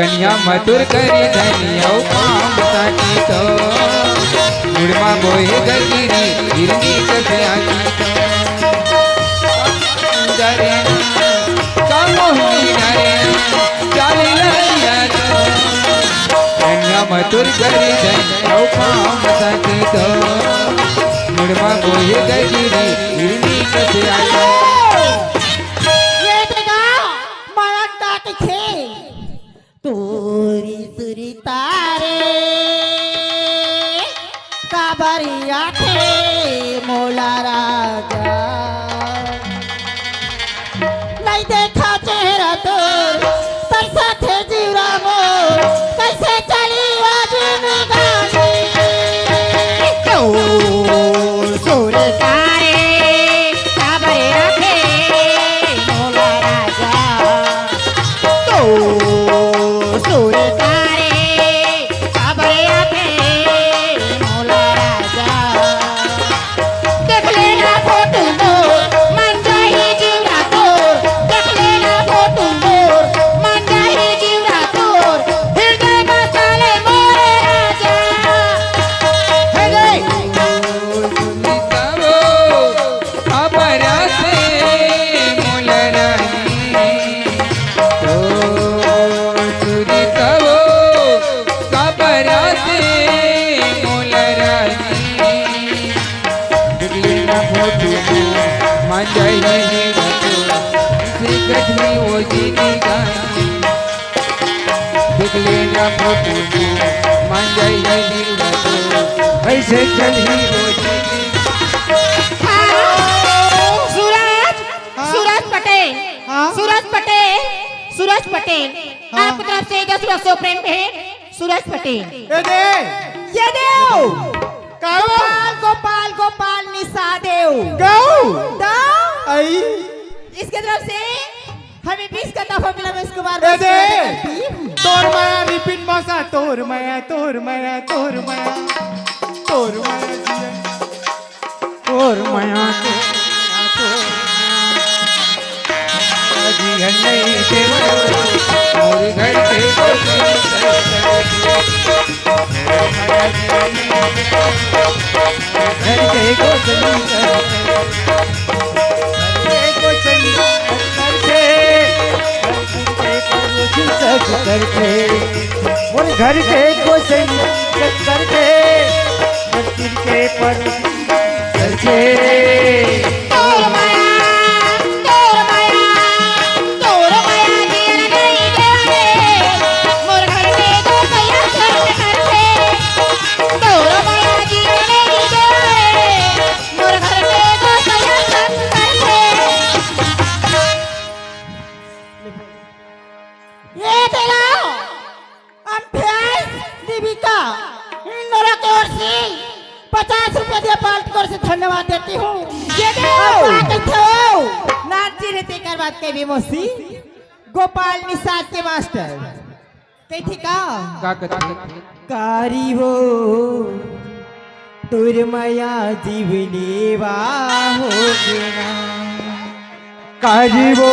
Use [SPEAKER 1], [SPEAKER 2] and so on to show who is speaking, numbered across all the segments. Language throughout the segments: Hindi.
[SPEAKER 1] कन्या मधुर करी धनिया काम साकी तो मुड़मा बोहे गगिरी हिरनी कसे आकी तो डरे कामोही डरे चाली लगिया तो कन्या मधुर करी धनिया काम साकी तो मुड़मा बोहे गगिरी हिरनी कसे आकी
[SPEAKER 2] तोरी सुरी तारे काबरिया थे मोला राजा नहीं देखा चेहरा तोर कैसा थे जीरा मोर कैसे चली आज में गाड़ी तोर सुरी तारे काबरिया थे मोला राजा तोर
[SPEAKER 1] ऐसे चली
[SPEAKER 2] सूरज पटेल आपकी तरफ से 10 लाख से प्रेम है सूरज पटेल ये देव गोपाल गोपाल निशा देव इसके तरफ से हमें 20 का तोहफा मिला मैं इसको बार
[SPEAKER 3] तोर माया रिपीट मौसा तोर माया तोर माया तोर माया तोर माया
[SPEAKER 1] तोर माया जीवन नहीं थे मोर घर के मोर घर के कोसनी करके मंदिर के पर करके
[SPEAKER 2] धन्यवाद देती हूँ बात कही मोसी गोपाल निषाद के मास्टर कही का कारी वो तुर माया जीवनेवा हो गेना
[SPEAKER 1] कारी वो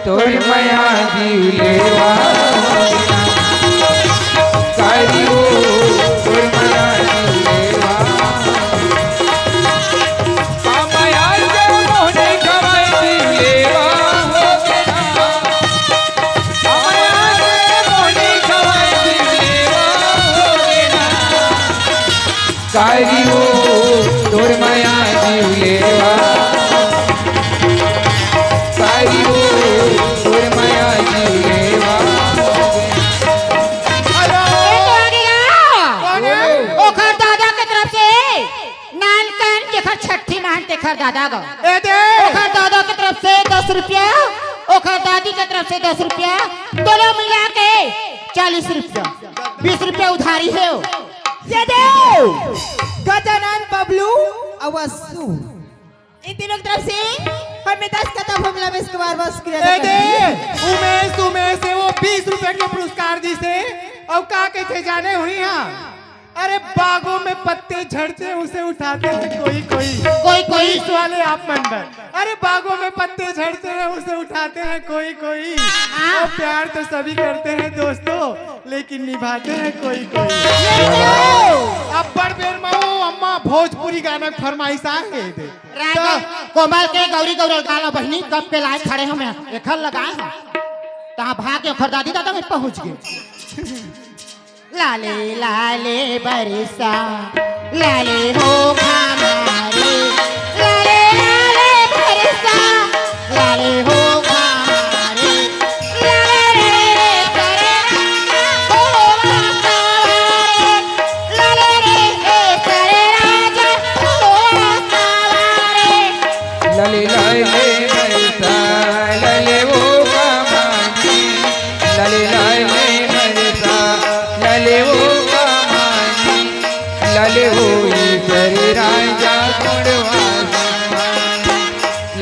[SPEAKER 1] तुर माया जीवनेवा कारी वो तुर माया कारी वो तोर माया जीव लेवा कारी वो तोर माया जीव लेवा
[SPEAKER 2] ओखर दादा के तरफ से नानकन के छठी मान तेखर दादा गो ओखर दादा के तरफ से 10 रुपया ओखर दादी के तरफ से 10 रुपया दोनों मिला के 40 रुपया 20 रुपया उधारी है गजानन बबलू अवसु इन तीनों की तरफ से हमें 10 का तोहफा मिला मैं इसके बार बस
[SPEAKER 3] उमेश से वो 20 रुपए के पुरस्कार दी से और का कहते जाने हुई हाँ अरे बागों में पत्ते झड़ते हैं उसे उठाते हैं कोई कोई
[SPEAKER 2] कोई
[SPEAKER 3] पुलिस वाले आप मंडल। अरे बागों में पत्ते झड़ते हैं उसे उठाते हैं कोई कोई। वो प्यार तो सभी करते हैं दोस्तों, लेकिन निभाते हैं कोई कोई। अब बड़ बेर माओ अम्मा भोजपुरी गाना की फरमाइश आ गए थे।
[SPEAKER 2] राजा कोमल के गौरी गौरल गाना बहनी कब के लाए खड़े हमें एखल लगाए हैं तहाँ भाग के खरदादी दादा में पहुंच गए। लाले लाले बरसा लाले हो हमारे लाले लाले बरसा लाले हो हमारे लाले रे करे राजा हो सवारे लाले रे करे राजा हो सवारे
[SPEAKER 1] लले लाले बरसा लले वो कमानी लले लाले बरसा लले वो कमानी लले वो ईश्वर राजा गुणवा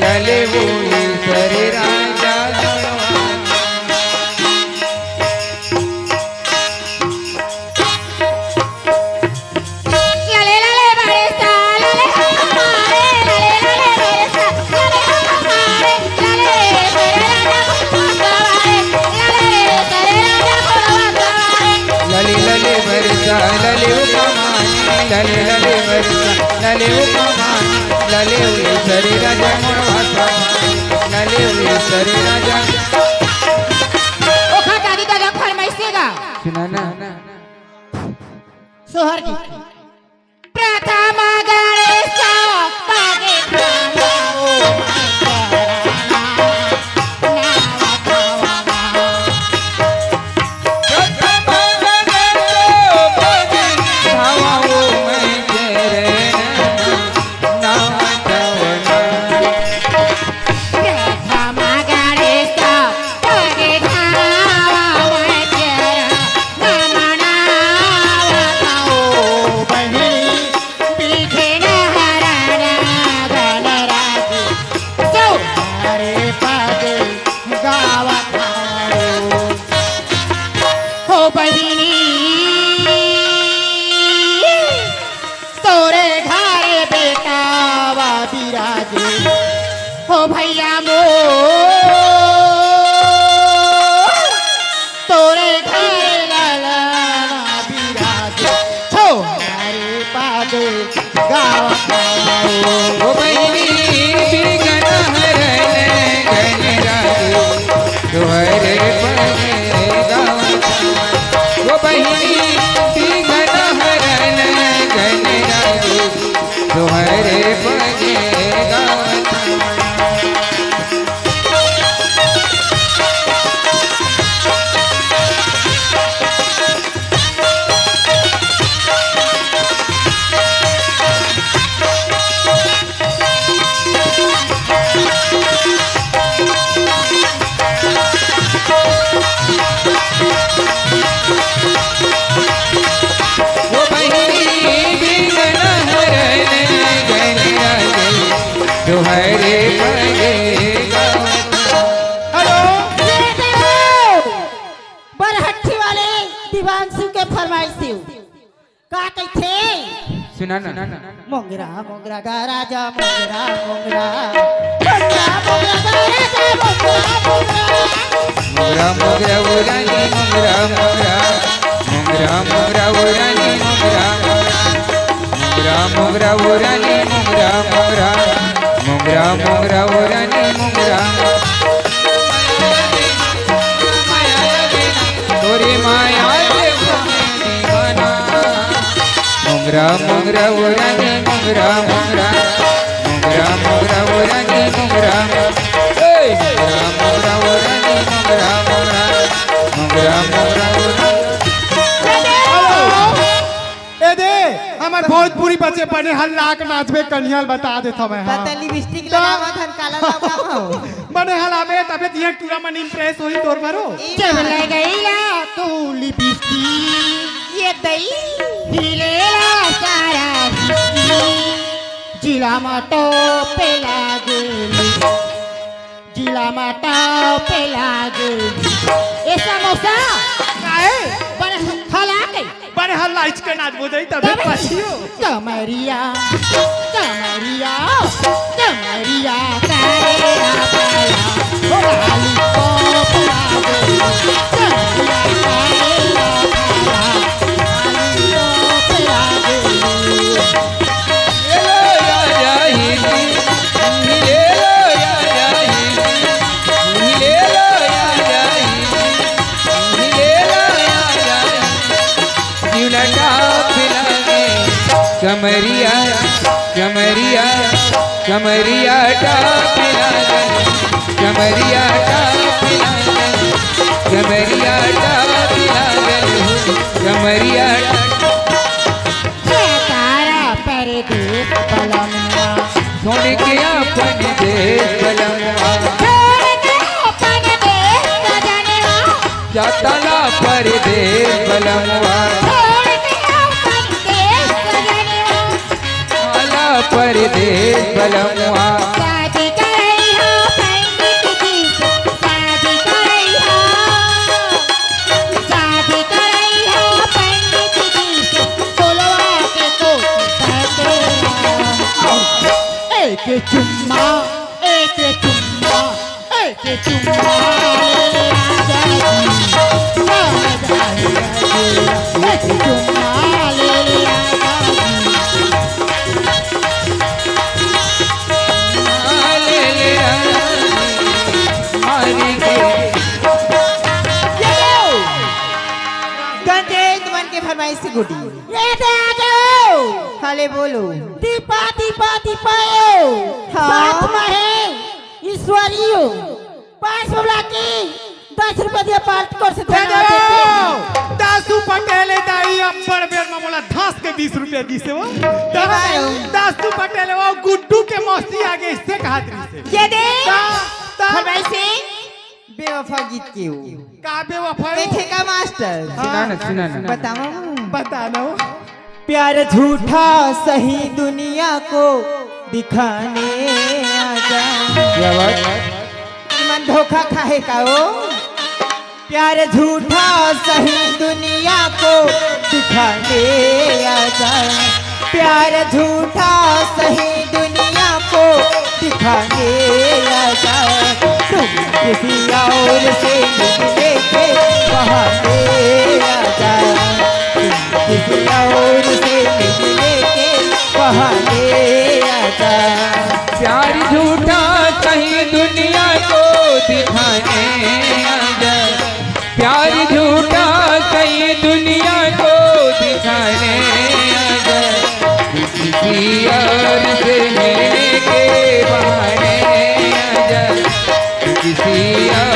[SPEAKER 1] लले वो ईश्वर राजा गुणवा
[SPEAKER 2] लाले लाले बरसा लाले हमारे लाले लाले बरसा लाले हमारे लाले करे राजा
[SPEAKER 1] लले वो ईश्वर राजा गुणवा लले वो ईश्वर राजा
[SPEAKER 2] ओखा दादी दादा फरमाइसेगा
[SPEAKER 1] सुना ना
[SPEAKER 2] सोहर की प्रथम गणेश पागे हो भैया मो तोरे घर लाला बिराज हो हमारे पादे गाँव
[SPEAKER 1] ओ बहिनी बिगन हरन गन राजू तुम्हारे पगे गाँव ओ बहिनी बिगन हरन गन राजू तुम्हारे पगे गाँव तुम्हारे पगेगा।
[SPEAKER 3] हेलो
[SPEAKER 2] बरहट्ठी वाले दिवांशु के फरमाइशी का कहते
[SPEAKER 1] सुना ना
[SPEAKER 2] मोंगरा मोंगरा गा राजा मोंगरा मोंगरा मोंगरा मोंगरा गा राजा मोंगरा मोंगरा
[SPEAKER 1] मोगरा मोगरा उरानी मोगरा मोगरा मोगरा मोगरा उरानी मोगरा मोगरा मोगरा उरानी मोगरा मोगरा मोगरा मोगरा उरानी मोगरा तोरी माया दीवाना मोगरा मोगरा उरानी मोगरा मोगरा मोगरा मोगरा उरानी मोगरा मोगरा मोगरा उरानी मोगरा मोगरा मोगरा मोगरा उरानी
[SPEAKER 3] ए दे हमार भोजपुरी बच्चे बने हल्ला के नाचबे कन्हैया बता देता मैं हां
[SPEAKER 2] पता लिपस्टिक लगावा धन काला लगा हो
[SPEAKER 3] बने हलावे तबे दिया पूरा मन इंप्रेस होई तोर मारो
[SPEAKER 2] जब ले गईला तू लिपस्टिक ये दई हिलेला सारा जिला माटो पे लागेली जिला माटो पे लागेली ए समोसा
[SPEAKER 3] काहे
[SPEAKER 2] बन हला के
[SPEAKER 3] बने हल्ला नाच के नाच बोझई तबे पछियो
[SPEAKER 2] कमरिया कमरिया कमरिया करे आपाया हो लाली पॉप लागे कमरिया करे आपाया लाली पॉप
[SPEAKER 1] कमरिया कमरिया कमरिया टापिला कमरिया टापिला कमरिया टापिला कमरिया
[SPEAKER 2] तारा परदेस बलमवा
[SPEAKER 1] छोड़ के अपन देश बलमवा
[SPEAKER 2] छोड़ के अपन देश सजनवा
[SPEAKER 1] जातला परदेस बलमवा
[SPEAKER 2] छोड़ के अपन देश सजनवा
[SPEAKER 1] परदेस बलमवा
[SPEAKER 2] शादी करई हो पंडित जी से शादी करई हो पंडित जी से तोलवा के कोठी सहते एक चुम्मा एक चुम्मा एक चुम्मा ले आजा जी एक चुम्मा ले आजा
[SPEAKER 4] फरमाइश से गुडी
[SPEAKER 2] ये दे आ जाओ
[SPEAKER 4] खाले बोलो
[SPEAKER 2] दीपा दीपा दीपा
[SPEAKER 4] हाँ।
[SPEAKER 2] साथ में है ईश्वरियो 500 लाके 10 रुपए दिया पार्ट कर से देना देते
[SPEAKER 3] दासू पटेले दाई अम्बर बेर में बोला धस के 20 रुपया दी से वो दासू पटेले वो गुड्डू के मौसी आगे इससे कहातरी से
[SPEAKER 4] ये दे
[SPEAKER 3] ता
[SPEAKER 4] फरमाइश से बेवफा गीत के हो
[SPEAKER 3] का बेवफा
[SPEAKER 4] बैठे का मास्टर
[SPEAKER 1] सुना ना
[SPEAKER 3] बता दो
[SPEAKER 4] प्यार झूठा सही दुनिया को दिखाने आजा
[SPEAKER 1] क्या बात
[SPEAKER 4] मन धोखा खाए का हो प्यार झूठा सही दुनिया को दिखाने आजा प्यार झूठा सही दुनिया को दिखाने आजा तुम किसी और से मिलने के बहाने आजा तुम किसी और से मिलने के बहाने आजा
[SPEAKER 1] प्यार झूठा कहीं दुनिया को दिखाने आजा प्यार झूठा कहीं दुनिया को दिखाने आजा किसी और से मिलने के बहाने आजा किसी और